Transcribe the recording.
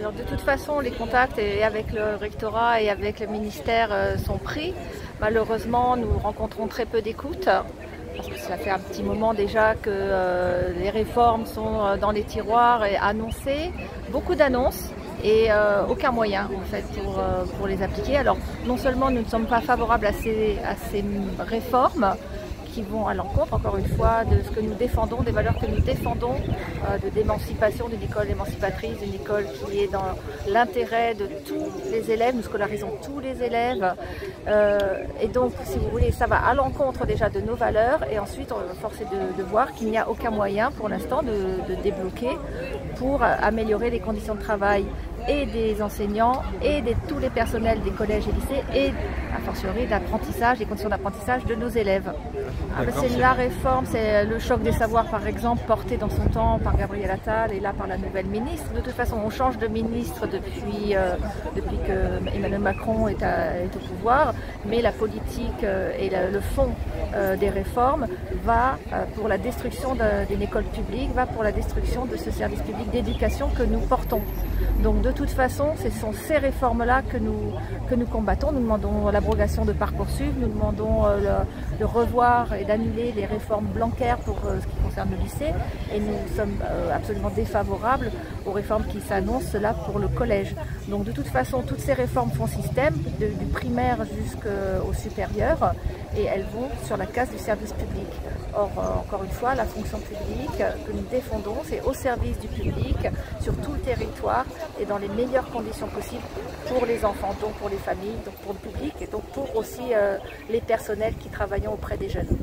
Alors de toute façon, les contacts avec le rectorat et avec le ministère sont pris. Malheureusement, nous rencontrons très peu d'écoute. Parce que ça fait un petit moment déjà que les réformes sont dans les tiroirs et annoncées. Beaucoup d'annonces et aucun moyen en fait pour les appliquer. Alors non seulement nous ne sommes pas favorables à ces réformes qui vont à l'encontre, encore une fois, de ce que nous défendons, des valeurs que nous défendons, d'émancipation, d'une école émancipatrice, d'une école qui est dans l'intérêt de tous les élèves. Nous scolarisons tous les élèves. Et donc, si vous voulez, ça va à l'encontre déjà de nos valeurs. Et ensuite, on va forcer de voir qu'il n'y a aucun moyen pour l'instant de débloquer pour améliorer les conditions de travail et des enseignants et de tous les personnels des collèges et lycées et a fortiori d'apprentissage, des conditions d'apprentissage de nos élèves. C'est la réforme, c'est le choc des savoirs par exemple porté dans son temps par Gabriel Attal et là par la nouvelle ministre. De toute façon on change de ministre depuis que Emmanuel Macron est au pouvoir, mais la politique et le fond des réformes va pour la destruction d'une école publique, va pour la destruction de ce service public d'éducation que nous portons. Donc de toute façon, ce sont ces réformes-là que nous combattons. Nous demandons l'abrogation de Parcoursup, nous demandons de revoir et d'annuler les réformes Blanquer pour ce qui concerne le lycée. Et nous sommes absolument défavorables aux réformes qui s'annoncent là pour le collège. Donc de toute façon, toutes ces réformes font système, du primaire jusqu'au supérieur, et elles vont sur la casse du service public. Or, encore une fois, la fonction publique que nous défendons, c'est au service du public, sur tout le territoire et dans les meilleures conditions possibles pour les enfants, donc pour les familles, donc pour le public et donc pour aussi les personnels qui travaillent auprès des jeunes.